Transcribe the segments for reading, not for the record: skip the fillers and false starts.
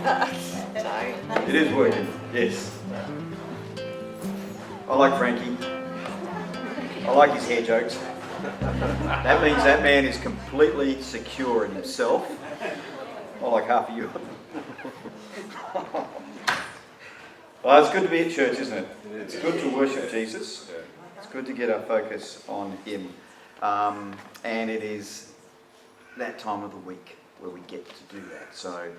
It is working, yes. I like Frankie. I like his hair jokes. That means that man is completely secure in himself. I like half of you. Well, it's good to be at church, isn't it? It's good to worship Jesus. It's good to get our focus on him. And it is that time of the week where we get to do that. So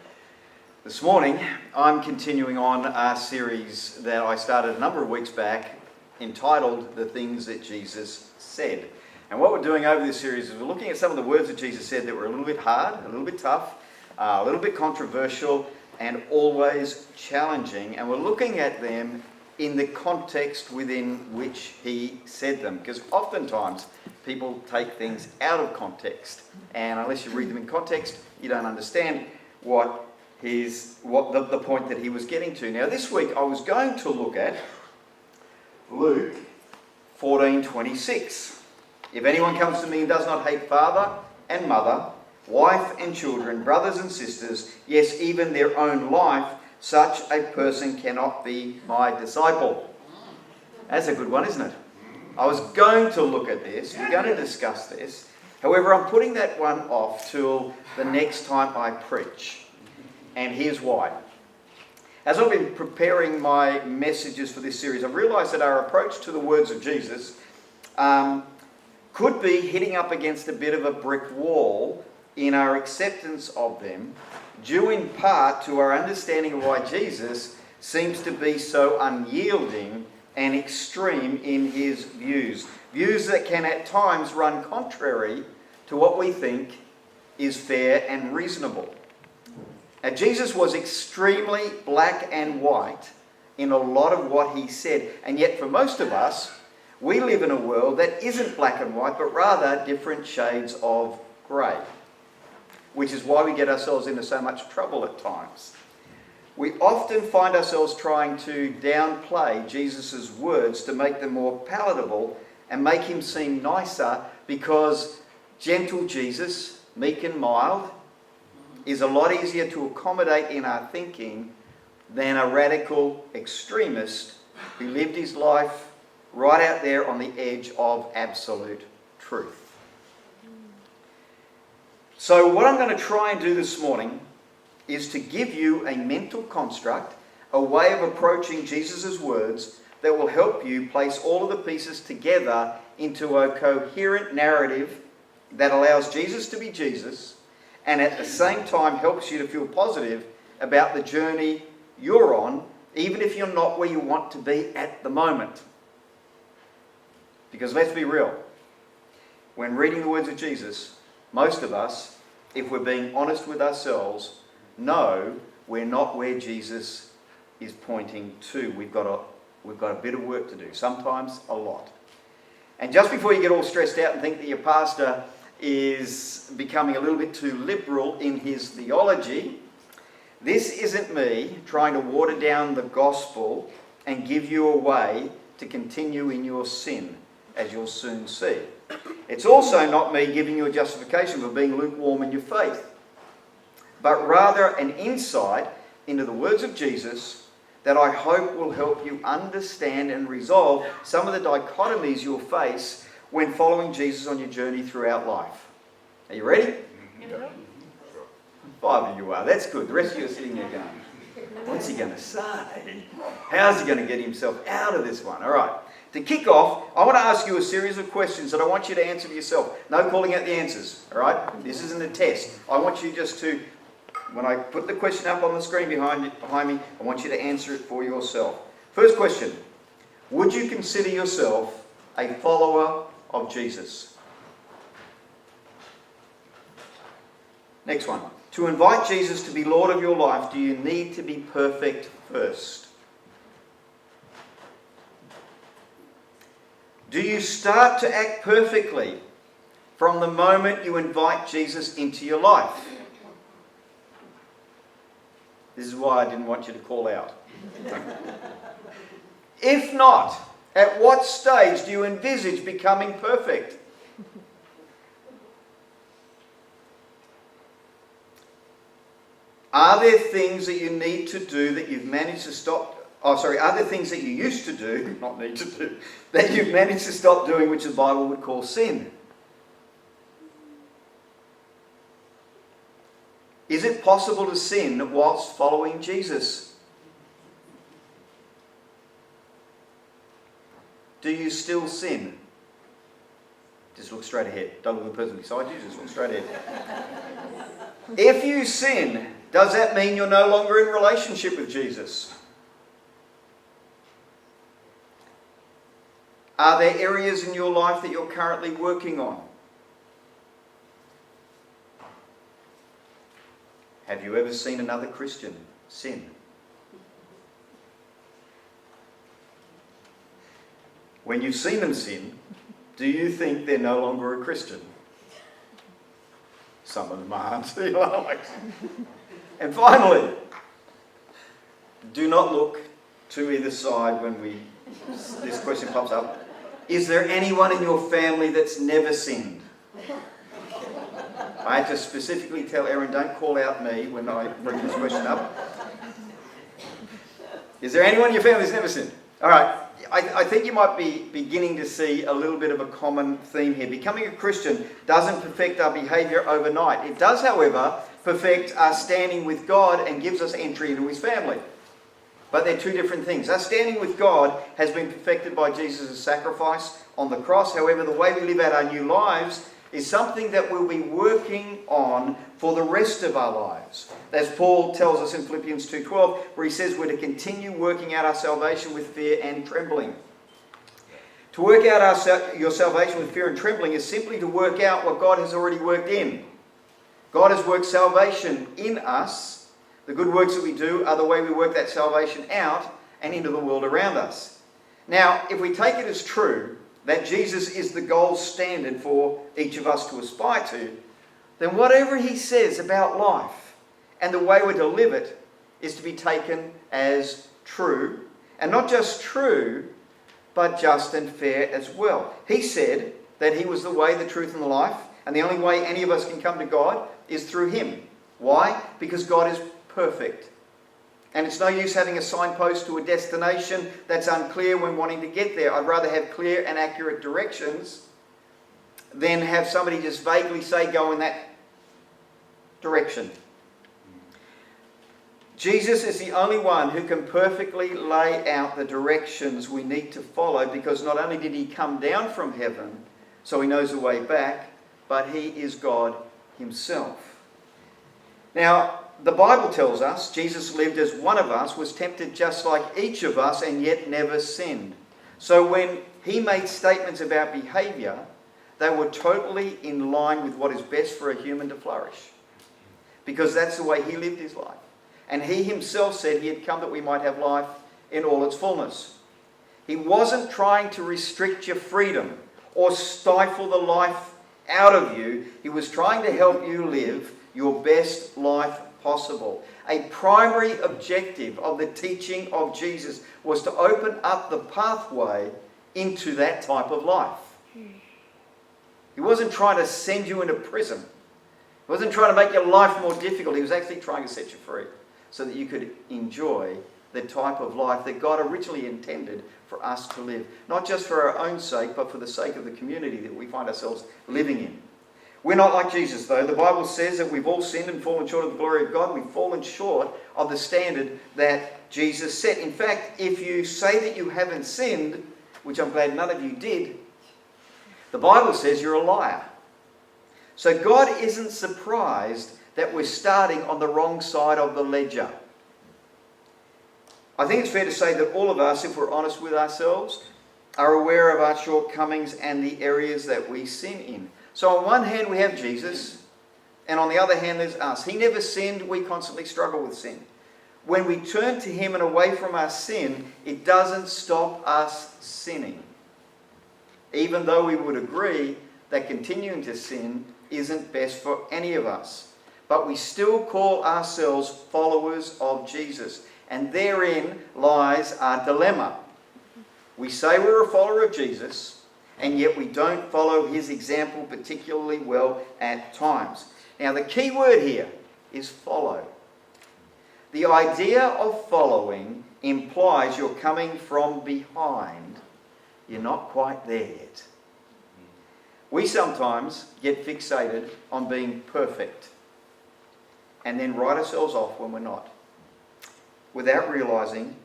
this morning, I'm continuing on a series that I started a number of weeks back entitled The Things That Jesus Said. And what we're doing over this series is we're looking at some of the words that Jesus said that were a little bit hard, a little bit tough, a little bit controversial, and always challenging. And we're looking at them in the context within which he said them. Because oftentimes people take things out of context. And unless you read them in context, you don't understand what the point that he was getting to. Now this week I was going to look at Luke 14:26. If anyone comes to me and does not hate father and mother, wife and children, brothers and sisters, yes, even their own life, such a person cannot be my disciple. That's a good one, isn't it? I was going to look at this. We're going to discuss this. However, I'm putting that one off till the next time I preach. And here's why. As I've been preparing my messages for this series, I've realised that our approach to the words of Jesus could be hitting up against a bit of a brick wall in our acceptance of them, due in part to our understanding of why Jesus seems to be so unyielding and extreme in his views. Views that can at times run contrary to what we think is fair and reasonable. Now, Jesus was extremely black and white in a lot of what he said. And yet for most of us, we live in a world that isn't black and white, but rather different shades of grey. Which is why we get ourselves into so much trouble at times. We often find ourselves trying to downplay Jesus' words to make them more palatable and make him seem nicer, because gentle Jesus, meek and mild, is a lot easier to accommodate in our thinking than a radical extremist who lived his life right out there on the edge of absolute truth. So what I'm going to try and do this morning is to give you a mental construct, a way of approaching Jesus' words that will help you place all of the pieces together into a coherent narrative that allows Jesus to be Jesus, and at the same time helps you to feel positive about the journey you're on, even if you're not where you want to be at the moment. Because let's be real, when reading the words of Jesus, most of us, if we're being honest with ourselves, know we're not where Jesus is pointing to. We've got a bit of work to do, sometimes a lot. And just before you get all stressed out and think that your pastor is becoming a little bit too liberal in his theology, this isn't me trying to water down the gospel and give you a way to continue in your sin, as you'll soon see. It's also not me giving you a justification for being lukewarm in your faith, but rather an insight into the words of Jesus that I hope will help you understand and resolve some of the dichotomies you'll face when following Jesus on your journey throughout life. Are you ready? Yeah. 5 of you are. That's good. The rest of you are sitting there going, what's he going to say? How's he going to get himself out of this one? All right. To kick off, I want to ask you a series of questions that I want you to answer for yourself. No calling out the answers. All right? This isn't a test. I want you just to, when I put the question up on the screen behind me, I want you to answer it for yourself. First question. Would you consider yourself a follower of Jesus? Next one. To invite Jesus to be Lord of your life, do you need to be perfect first? Do you start to act perfectly from the moment you invite Jesus into your life? This is why I didn't want you to call out. If not, at what stage do you envisage becoming perfect? Are there things that you need to do that you've managed to stop? Are there things that you used to do, not need to do, that you've managed to stop doing, which the Bible would call sin? Is it possible to sin whilst following Jesus? Do you still sin? Just look straight ahead. Don't look at the person beside you, just look straight ahead. If you sin, does that mean you're no longer in relationship with Jesus? Are there areas in your life that you're currently working on? Have you ever seen another Christian sin? When you've seen them sin, do you think they're no longer a Christian? Some of them aren't. And finally, do not look to either side when this question pops up. Is there anyone in your family that's never sinned? I had to specifically tell Erin, don't call out me when I bring this question up. Is there anyone in your family that's never sinned? All right. I think you might be beginning to see a little bit of a common theme here. Becoming a Christian doesn't perfect our behaviour overnight. It does, however, perfect our standing with God and gives us entry into His family. But they're two different things. Our standing with God has been perfected by Jesus' sacrifice on the cross. However, the way we live out our new lives is something that we'll be working on for the rest of our lives. As Paul tells us in Philippians 2:12, where he says we're to continue working out our salvation with fear and trembling. To work out your salvation with fear and trembling is simply to work out what God has already worked in. God has worked salvation in us. The good works that we do are the way we work that salvation out and into the world around us. Now, if we take it as true that Jesus is the gold standard for each of us to aspire to, then whatever He says about life and the way we're to live it is to be taken as true. And not just true, but just and fair as well. He said that He was the way, the truth, and the life, and the only way any of us can come to God is through Him. Why? Because God is perfect. And it's no use having a signpost to a destination that's unclear when wanting to get there. I'd rather have clear and accurate directions than have somebody just vaguely say, go in that direction. Jesus is the only one who can perfectly lay out the directions we need to follow, because not only did He come down from heaven, so He knows the way back, but He is God Himself. Now, the Bible tells us Jesus lived as one of us, was tempted just like each of us, and yet never sinned. So when He made statements about behaviour, they were totally in line with what is best for a human to flourish. Because that's the way He lived His life. And He Himself said He had come that we might have life in all its fullness. He wasn't trying to restrict your freedom or stifle the life out of you. He was trying to help you live your best life possible. A primary objective of the teaching of Jesus was to open up the pathway into that type of life. He wasn't trying to send you into prison. He wasn't trying to make your life more difficult. He was actually trying to set you free so that you could enjoy the type of life that God originally intended for us to live. Not just for our own sake, but for the sake of the community that we find ourselves living in. We're not like Jesus, though. The Bible says that we've all sinned and fallen short of the glory of God. We've fallen short of the standard that Jesus set. In fact, if you say that you haven't sinned, which I'm glad none of you did, the Bible says you're a liar. So God isn't surprised that we're starting on the wrong side of the ledger. I think it's fair to say that all of us, if we're honest with ourselves, are aware of our shortcomings and the areas that we sin in. So on one hand we have Jesus, and on the other hand there's us. He never sinned, we constantly struggle with sin. When we turn to Him and away from our sin, it doesn't stop us sinning. Even though we would agree that continuing to sin isn't best for any of us. But we still call ourselves followers of Jesus. And therein lies our dilemma. We say we're a follower of Jesus, and yet we don't follow His example particularly well at times. Now the key word here is follow. The idea of following implies you're coming from behind. You're not quite there yet. We sometimes get fixated on being perfect and then write ourselves off when we're not, without realizing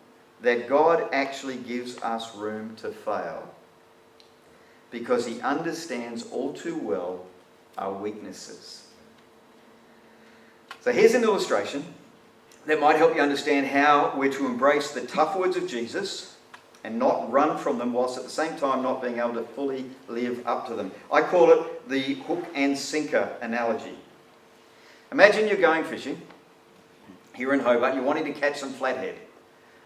that God actually gives us room to fail because he understands all too well our weaknesses. So here's an illustration that might help you understand how we're to embrace the tough words of Jesus and not run from them whilst at the same time not being able to fully live up to them. I call it the hook and sinker analogy. Imagine you're going fishing here in Hobart. You're wanting to catch some flathead,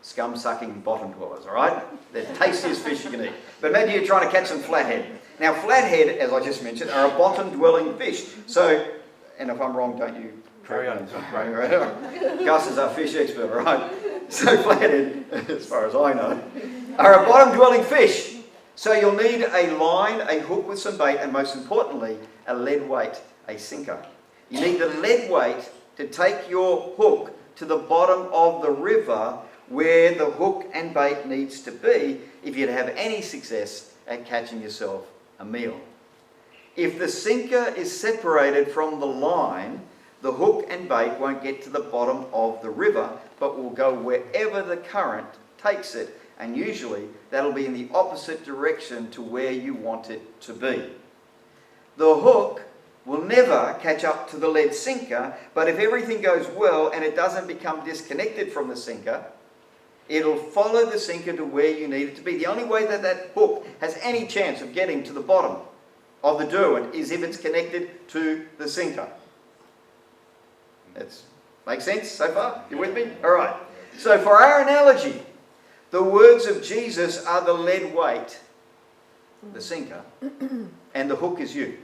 scum-sucking bottom dwellers, all right? They're the tastiest fish you can eat. But imagine you're trying to catch some flathead. Now, flathead, as I just mentioned, are a bottom-dwelling fish. So, and if I'm wrong, don't you... Carry on. Gus is our fish expert, all right? So flathead, as far as I know, are a bottom-dwelling fish. So you'll need a line, a hook with some bait, and most importantly, a lead weight, a sinker. You need the lead weight to take your hook to the bottom of the river where the hook and bait needs to be if you'd have any success at catching yourself a meal. If the sinker is separated from the line, the hook and bait won't get to the bottom of the river, but will go wherever the current takes it. And usually that'll be in the opposite direction to where you want it to be. The hook will never catch up to the lead sinker, but if everything goes well and it doesn't become disconnected from the sinker, it'll follow the sinker to where you need it to be. The only way that that hook has any chance of getting to the bottom of the Derwent is if it's connected to the sinker. That makes sense so far? You with me? All right. So for our analogy, the words of Jesus are the lead weight, the sinker, and the hook is you.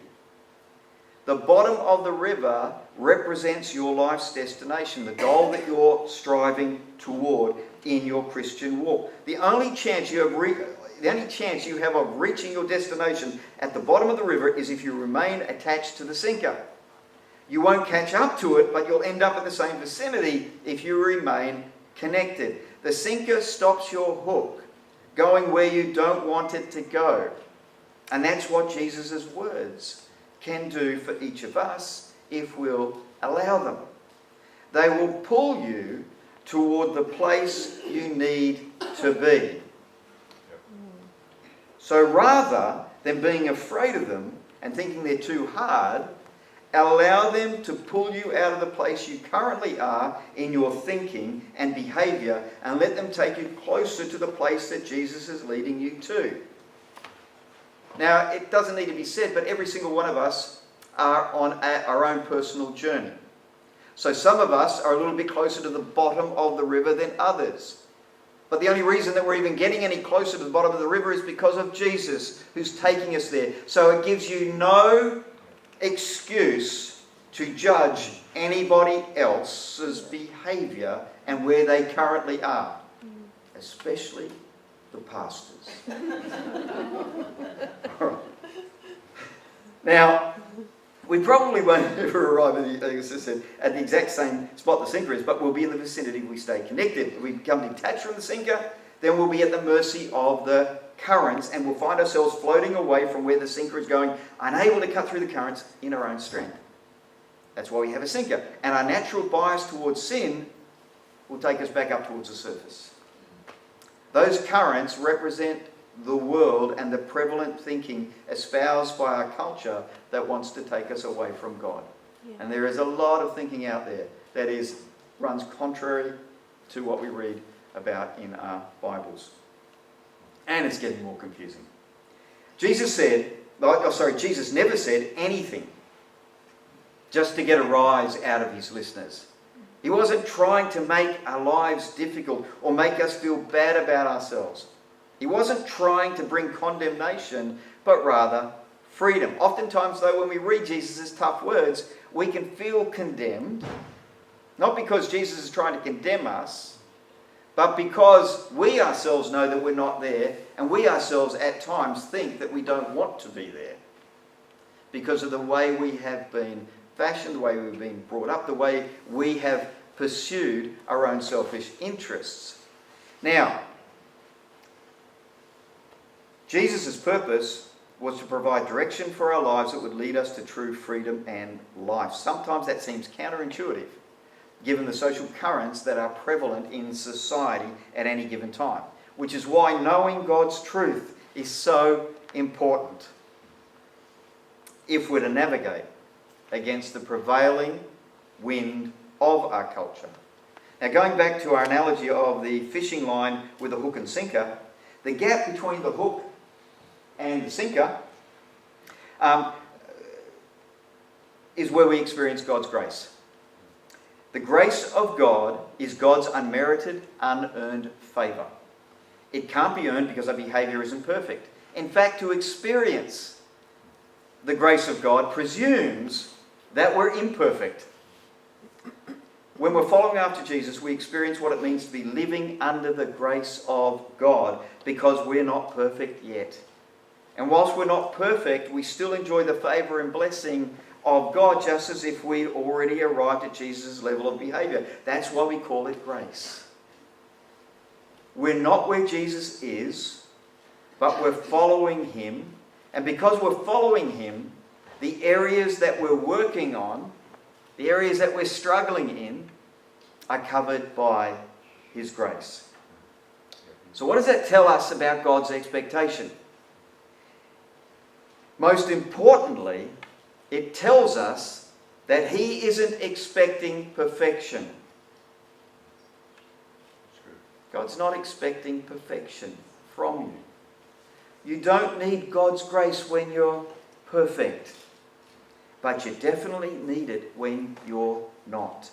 The bottom of the river represents your life's destination, the goal that you're striving toward in your Christian walk. The only chance you have of reaching your destination at the bottom of the river is if you remain attached to the sinker. You won't catch up to it, but you'll end up in the same vicinity if you remain connected. The sinker stops your hook going where you don't want it to go. And that's what Jesus' words can do for each of us if we'll allow them. They will pull you toward the place you need to be. So rather than being afraid of them and thinking they're too hard, allow them to pull you out of the place you currently are in your thinking and behavior and let them take you closer to the place that Jesus is leading you to. Now, it doesn't need to be said, but every single one of us are on our own personal journey. So some of us are a little bit closer to the bottom of the river than others. But the only reason that we're even getting any closer to the bottom of the river is because of Jesus, who's taking us there. So it gives you no excuse to judge anybody else's behavior and where they currently are, especially the pastors. Now, we probably won't ever arrive at the exact same spot the sinker is, but we'll be in the vicinity if we stay connected. If we become detached from the sinker, then we'll be at the mercy of the currents and we'll find ourselves floating away from where the sinker is going, unable to cut through the currents in our own strength. That's why we have a sinker. And our natural bias towards sin will take us back up towards the surface. Those currents represent the world and the prevalent thinking espoused by our culture that wants to take us away from God. Yeah. And there is a lot of thinking out there that runs contrary to what we read about in our Bibles. And it's getting more confusing. Jesus never said anything just to get a rise out of his listeners. He wasn't trying to make our lives difficult or make us feel bad about ourselves. He wasn't trying to bring condemnation, but rather freedom. Oftentimes, though, when we read Jesus' tough words, we can feel condemned, not because Jesus is trying to condemn us, but because we ourselves know that we're not there, and we ourselves at times think that we don't want to be there because of the way we have been fashioned, the way we've been brought up, the way we have pursued our own selfish interests. Now, Jesus' purpose was to provide direction for our lives that would lead us to true freedom and life. Sometimes that seems counterintuitive, given the social currents that are prevalent in society at any given time, which is why knowing God's truth is so important if we're to navigate against the prevailing wind of our culture. Now, going back to our analogy of the fishing line with a hook and sinker, the gap between the hook and the sinker is where we experience God's grace. The grace of God is God's unmerited, unearned favour. It can't be earned because our behaviour isn't perfect. In fact, to experience the grace of God presumes that we're imperfect. When we're following after Jesus, we experience what it means to be living under the grace of God because we're not perfect yet. And whilst we're not perfect, we still enjoy the favour and blessing of God just as if we'd already arrived at Jesus' level of behaviour. That's why we call it grace. We're not where Jesus is, but we're following him. And because we're following him, the areas that we're working on, the areas that we're struggling in, are covered by his grace. So what does that tell us about God's expectation? Most importantly, it tells us that he isn't expecting perfection. God's not expecting perfection from you. You don't need God's grace when you're perfect, but you definitely need it when you're not.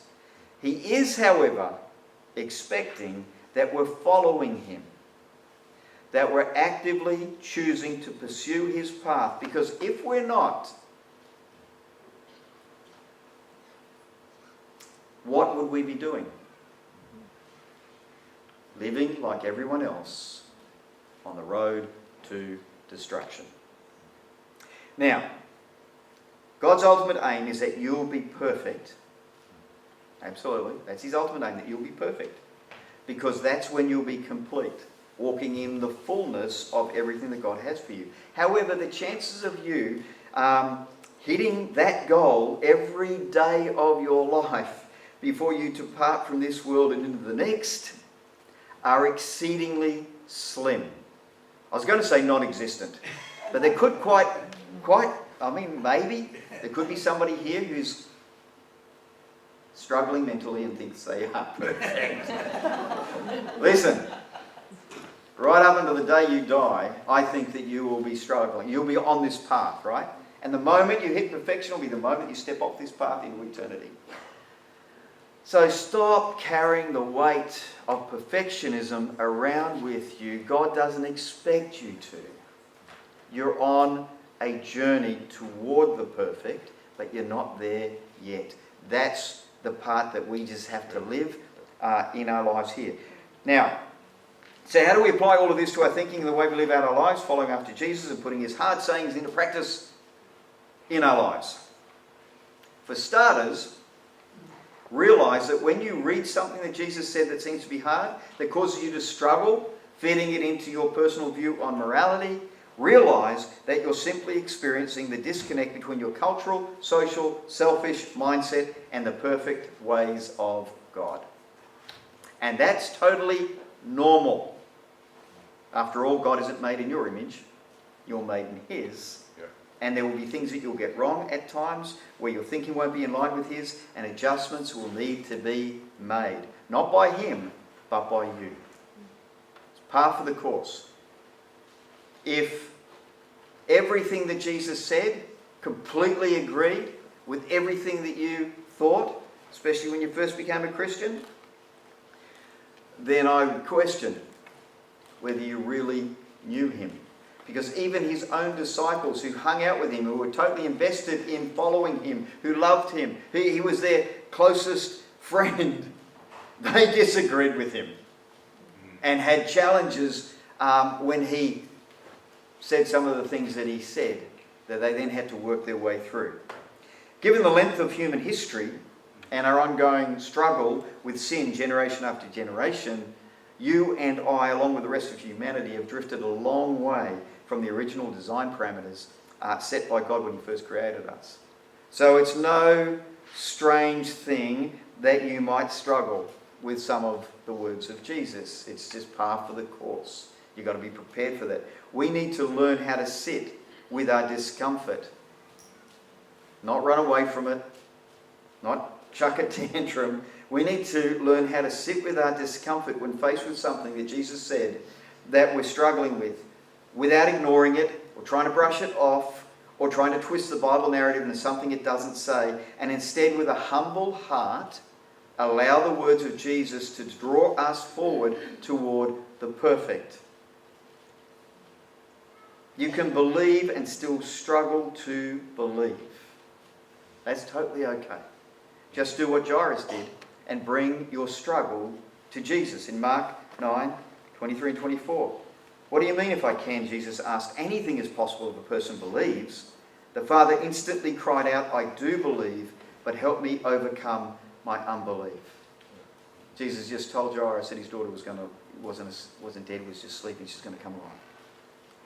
He is, however, expecting that we're following him, that we're actively choosing to pursue his path, because if we're not, what would we be doing? Living like everyone else on the road to destruction. Now, God's ultimate aim is that you'll be perfect. Absolutely. That's his ultimate aim, that you'll be perfect. Because that's when you'll be complete, walking in the fullness of everything that God has for you. However, the chances of you hitting that goal every day of your life before you depart from this world and into the next are exceedingly slim. I was going to say non-existent, but there could maybe there could be somebody here who's struggling mentally and thinks they are perfect. Listen, right up until the day you die, I think that you will be struggling. You'll be on this path, right? And the moment you hit perfection will be the moment you step off this path into eternity. So stop carrying the weight of perfectionism around with you. God doesn't expect you to. You're on a journey toward the perfect, but you're not there yet. That's the part that we just have to live in our lives here. Now, so how do we apply all of this to our thinking and the way we live out our lives, following after Jesus and putting his hard sayings into practice in our lives? For starters, realize that when you read something that Jesus said that seems to be hard, that causes you to struggle, fitting it into your personal view on morality, realize that you're simply experiencing the disconnect between your cultural, social, selfish mindset and the perfect ways of God. And that's totally normal. After all, God isn't made in your image. You're made in his. And there will be things that you'll get wrong at times where your thinking won't be in line with his, and adjustments will need to be made. Not by him, but by you. It's par for the course. If everything that Jesus said completely agreed with everything that you thought, especially when you first became a Christian, then I would question whether you really knew him. Because even his own disciples who hung out with him, who were totally invested in following him, who loved him, he was their closest friend, they disagreed with him and had challenges when he said some of the things that he said that they then had to work their way through. Given the length of human history, and our ongoing struggle with sin generation after generation, you and I, along with the rest of humanity, have drifted a long way from the original design parameters set by God when he first created us. So it's no strange thing that you might struggle with some of the words of Jesus. It's just par for the course. You've got to be prepared for that. We need to learn how to sit with our discomfort. Not run away from it. Not chuck a tantrum. We need to learn how to sit with our discomfort when faced with something that Jesus said that we're struggling with, without ignoring it or trying to brush it off or trying to twist the Bible narrative into something it doesn't say, and instead with a humble heart allow the words of Jesus to draw us forward toward the perfect. You can believe and still struggle to believe. That's totally okay. Just do what Jairus did and bring your struggle to Jesus. In Mark 9, 23 and 24. What do you mean if I can? Jesus asked. Anything is possible if a person believes. The father instantly cried out, I do believe, but help me overcome my unbelief. Jesus just told Jairus that his daughter wasn't dead, was just sleeping, she's going to come alive.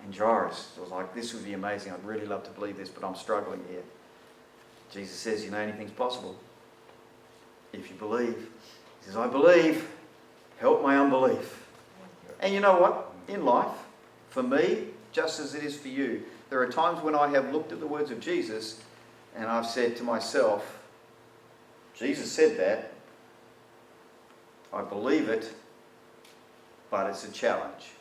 And Jairus was like, this would be amazing, I'd really love to believe this, but I'm struggling here. Jesus says, anything's possible if you believe. He says, I believe, help my unbelief. And you know what? In life, for me, just as it is for you, there are times when I have looked at the words of Jesus and I've said to myself, Jesus said that, I believe it, but it's a challenge.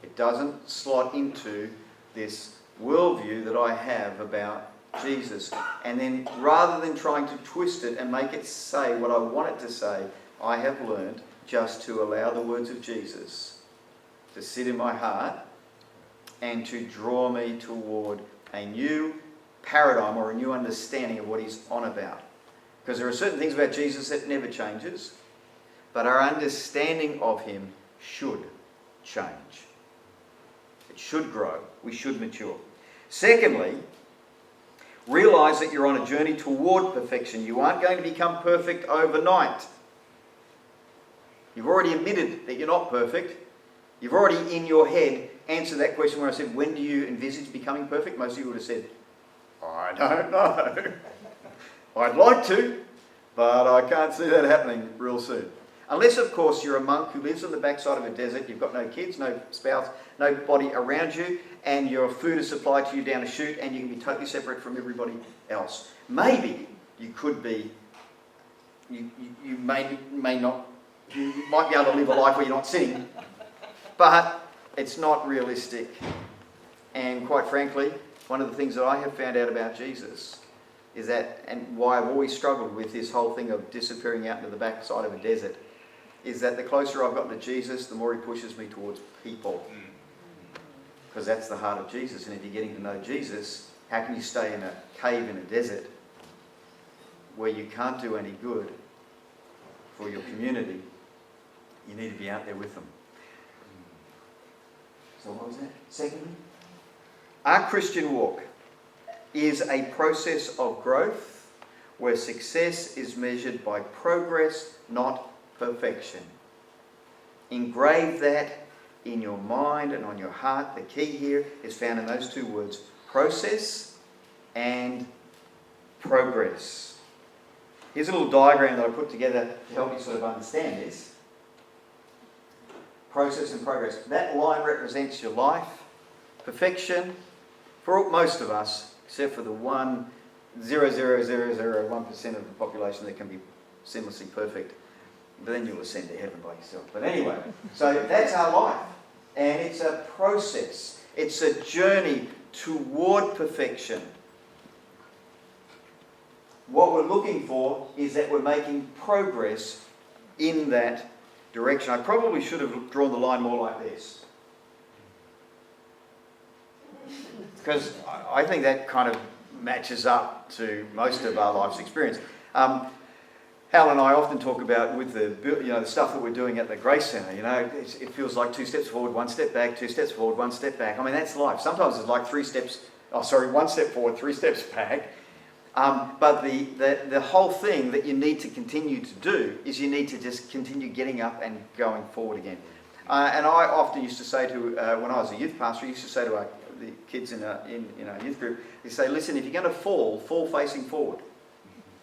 It doesn't slot into this worldview that I have about Jesus. And then rather than trying to twist it and make it say what I want it to say, I have learned just to allow the words of Jesus to sit in my heart and to draw me toward a new paradigm or a new understanding of what he's on about. Because there are certain things about Jesus that never changes, but our understanding of him should change. It should grow. We should mature. Secondly, realize that you're on a journey toward perfection. You aren't going to become perfect overnight. You've already admitted that you're not perfect. You've already in your head answered that question where I said, when do you envisage becoming perfect? Most of you would have said, I don't know. I'd like to, but I can't see that happening real soon. Unless, of course, you're a monk who lives on the backside of a desert, you've got no kids, no spouse, nobody around you, and your food is supplied to you down a chute, and you can be totally separate from everybody else. Maybe you could be, you may not, you might be able to live a life where you're not sinning, but it's not realistic. And quite frankly, one of the things that I have found out about Jesus is that, and why I've always struggled with this whole thing of disappearing out into the backside of a desert, is that the closer I've gotten to Jesus, the more he pushes me towards people. Because that's the heart of Jesus. And if you're getting to know Jesus, how can you stay in a cave in a desert where you can't do any good for your community? You need to be out there with them. So what was that? Secondly, our Christian walk is a process of growth where success is measured by progress, not perfection. Engrave that in your mind and on your heart. The key here is found in those two words, process and progress. Here's a little diagram that I put together to help you sort of understand this. Process and progress. That line represents your life. Perfection, for most of us, except for the 0.00001% of the population that can be sinlessly perfect. But then you'll ascend to heaven by yourself. But anyway, so that's our life. And it's a process. It's a journey toward perfection. What we're looking for is that we're making progress in that direction. I probably should have drawn the line more like this. Because I think that kind of matches up to most of our life's experience. Hal and I often talk about with the stuff that we're doing at the Grace Centre. It feels like 2 steps forward, 1 step back, 2 steps forward, 1 step back. I mean, that's life. Sometimes it's like 1 step forward, 3 steps back. But the whole thing that you need to continue to do is you need to just continue getting up and going forward again. And I often used to say to, when I was a youth pastor, I used to say to the kids in our youth group, you say, listen, if you're going to fall facing forward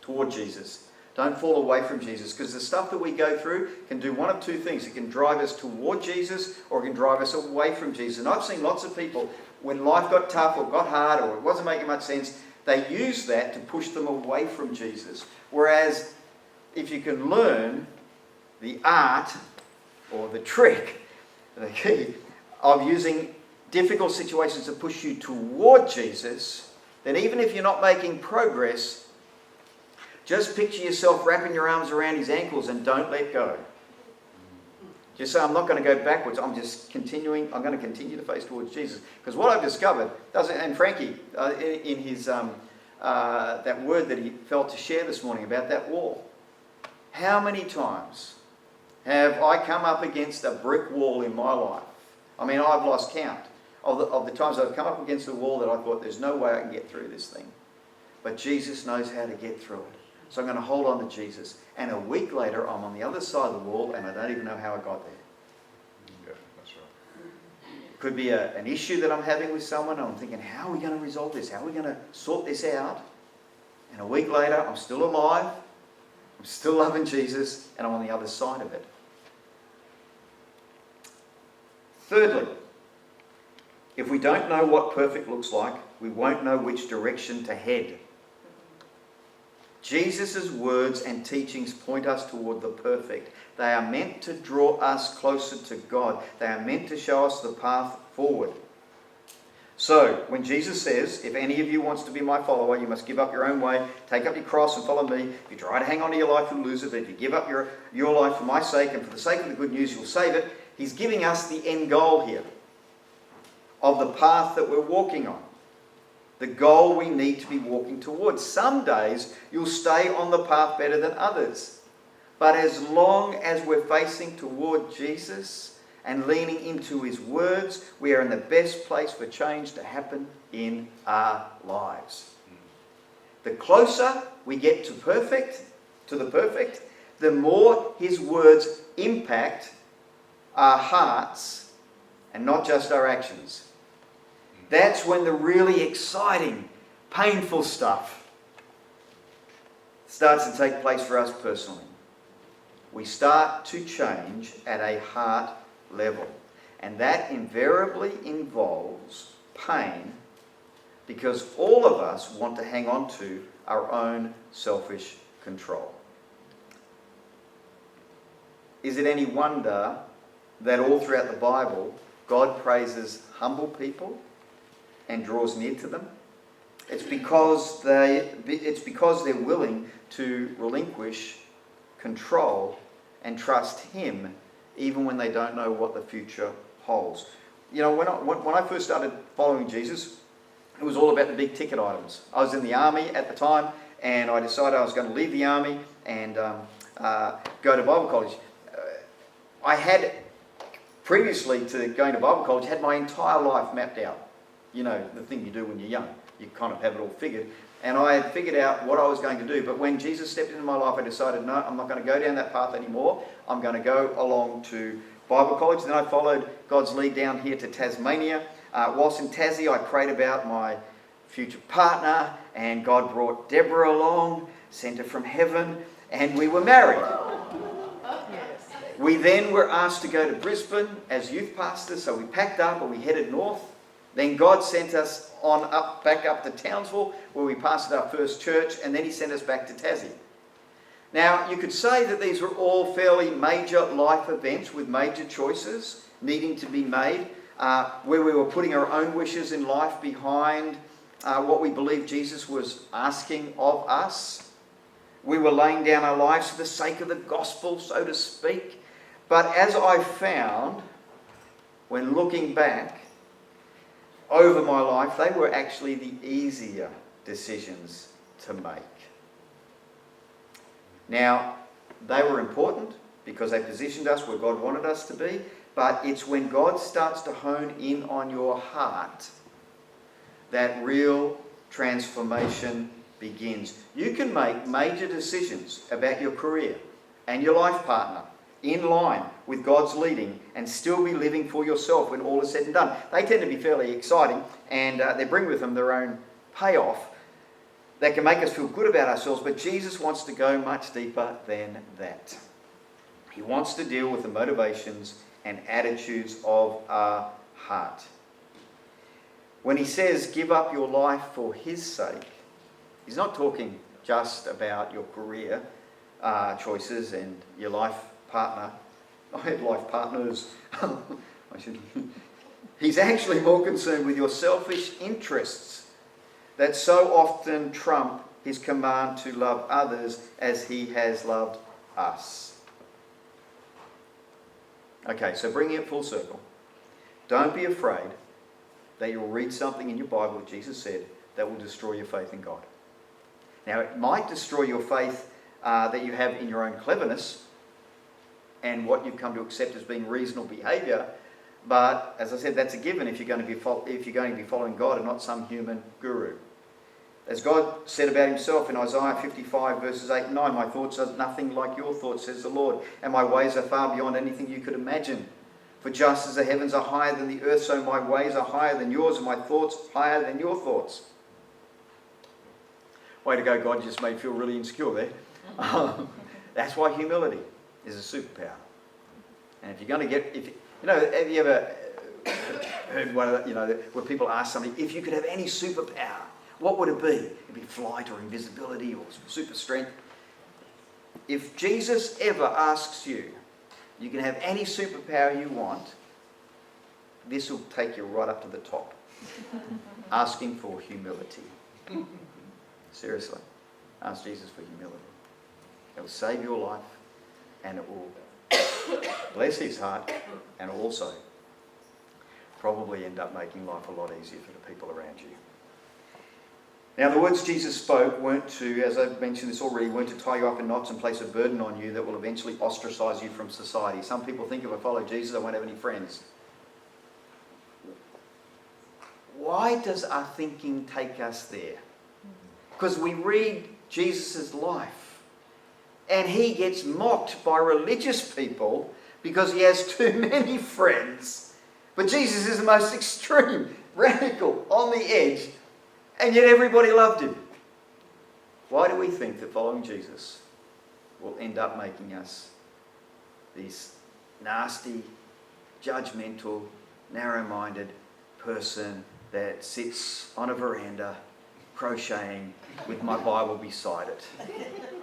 toward Jesus. Don't fall away from Jesus, because the stuff that we go through can do one of two things. It can drive us toward Jesus, or it can drive us away from Jesus. And I've seen lots of people, when life got tough or got hard or it wasn't making much sense, they use that to push them away from Jesus. Whereas if you can learn the art or the trick, the key of using difficult situations to push you toward Jesus, then even if you're not making progress, just picture yourself wrapping your arms around his ankles and don't let go. Just say, I'm not going to go backwards. I'm just continuing. I'm going to continue to face towards Jesus. Because what I've discovered, and Frankie, in his that word that he felt to share this morning about that wall, how many times have I come up against a brick wall in my life? I mean, I've lost count of the times I've come up against a wall that I thought, there's no way I can get through this thing. But Jesus knows how to get through it. So I'm going to hold on to Jesus. And a week later, I'm on the other side of the wall and I don't even know how I got there. Yeah, that's right. It could be an issue that I'm having with someone. I'm thinking, how are we going to resolve this? How are we going to sort this out? And a week later, I'm still alive. I'm still loving Jesus. And I'm on the other side of it. Thirdly, if we don't know what perfect looks like, we won't know which direction to head. Jesus' words and teachings point us toward the perfect. They are meant to draw us closer to God. They are meant to show us the path forward. So, when Jesus says, if any of you wants to be my follower, you must give up your own way, take up your cross and follow me. If you try to hang on to your life, you'll lose it. But if you give up your life for my sake and for the sake of the good news, you'll save it. He's giving us the end goal here of the path that we're walking on. The goal we need to be walking towards. Some days you'll stay on the path better than others. But as long as we're facing toward Jesus and leaning into his words, we are in the best place for change to happen in our lives. The closer we get to the perfect, the more his words impact our hearts and not just our actions. That's when the really exciting, painful stuff starts to take place for us personally. We start to change at a heart level. And that invariably involves pain, because all of us want to hang on to our own selfish control. Is it any wonder that all throughout the Bible, God praises humble people and draws near to them? It's because they're willing to relinquish control and trust him even when they don't know what the future holds. You know, when I first started following Jesus, it was all about the big ticket items. I was in the army at the time, and I decided I was going to leave the army and go to Bible college. I had, previously to going to Bible college, had my entire life mapped out. You know, the thing you do when you're young. You kind of have it all figured. And I had figured out what I was going to do. But when Jesus stepped into my life, I decided, no, I'm not going to go down that path anymore. I'm going to go along to Bible college. Then I followed God's lead down here to Tasmania. Whilst in Tassie, I prayed about my future partner. And God brought Deborah along, sent her from heaven, and we were married. We then were asked to go to Brisbane as youth pastors. So we packed up and we headed north. Then God sent us back up to Townsville, where we pastored our first church, and then he sent us back to Tassie. Now, you could say that these were all fairly major life events with major choices needing to be made, where we were putting our own wishes in life behind what we believed Jesus was asking of us. We were laying down our lives for the sake of the gospel, so to speak. But as I found, when looking back over my life, they were actually the easier decisions to make. Now, they were important because they positioned us where God wanted us to be, but it's when God starts to hone in on your heart that real transformation begins. You can make major decisions about your career and your life partner in line with God's leading and still be living for yourself when all is said and done. They tend to be fairly exciting, and they bring with them their own payoff that can make us feel good about ourselves, but Jesus wants to go much deeper than that. He wants to deal with the motivations and attitudes of our heart. When he says give up your life for his sake, he's not talking just about your career choices and your life partner. I have life partners. He's actually more concerned with your selfish interests that so often trump his command to love others as he has loved us. Okay, so bringing it full circle. Don't be afraid that you'll read something in your Bible that Jesus said that will destroy your faith in God. Now, it might destroy your faith that you have in your own cleverness and what you've come to accept as being reasonable behaviour, but as I said, that's a given if you're going to be following God and not some human guru. As God said about himself in Isaiah 55 verses 8 and 9, my thoughts are nothing like your thoughts, says the Lord, and my ways are far beyond anything you could imagine. For just as the heavens are higher than the earth, so my ways are higher than yours, and my thoughts higher than your thoughts. Way to go, God, just made me feel really insecure there. That's why humility is a superpower. And if you're going to get, have you ever heard one of the, where people ask somebody, if you could have any superpower, what would it be? It'd be flight or invisibility or super strength. If Jesus ever asks you, you can have any superpower you want, this will take you right up to the top. Asking for humility. Seriously. Ask Jesus for humility. It will save your life, and it will bless his heart, and also probably end up making life a lot easier for the people around you. Now, the words Jesus spoke weren't to, as I've mentioned this already, weren't to tie you up in knots and place a burden on you that will eventually ostracize you from society. Some people think if I follow Jesus, I won't have any friends. Why does our thinking take us there? Because we read Jesus' life, and he gets mocked by religious people because he has too many friends. But Jesus is the most extreme, radical, on the edge, and yet everybody loved him. Why do we think that following Jesus will end up making us these nasty, judgmental, narrow-minded person that sits on a veranda crocheting with my Bible beside it,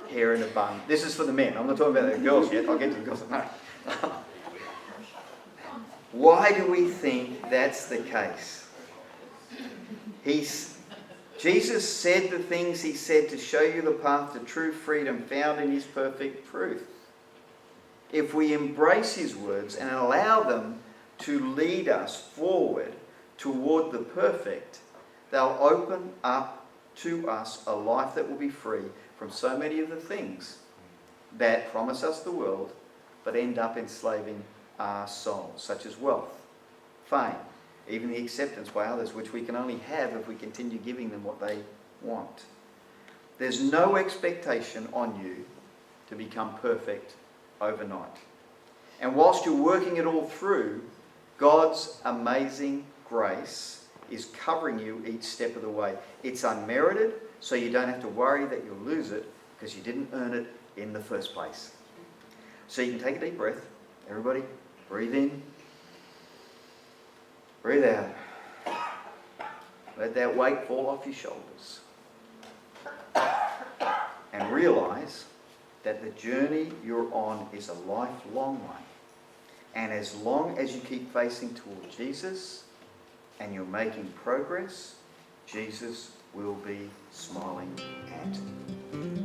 hair in a bun? This is for the men. I'm not talking about the girls yet. I'll get to the girls. No. Why do we think that's the case? Jesus said the things he said to show you the path to true freedom found in his perfect truth. If we embrace his words and allow them to lead us forward toward the perfect, they'll open up to us a life that will be free from so many of the things that promise us the world but end up enslaving our souls, such as wealth, fame, even the acceptance by others, which we can only have if we continue giving them what they want. There's no expectation on you to become perfect overnight. And whilst you're working it all through, God's amazing grace is covering you each step of the way. It's unmerited, so you don't have to worry that you'll lose it because you didn't earn it in the first place. So you can take a deep breath. Everybody, breathe in. Breathe out. Let that weight fall off your shoulders. And realise that the journey you're on is a lifelong one. And as long as you keep facing toward Jesus and you're making progress, Jesus will be smiling at you.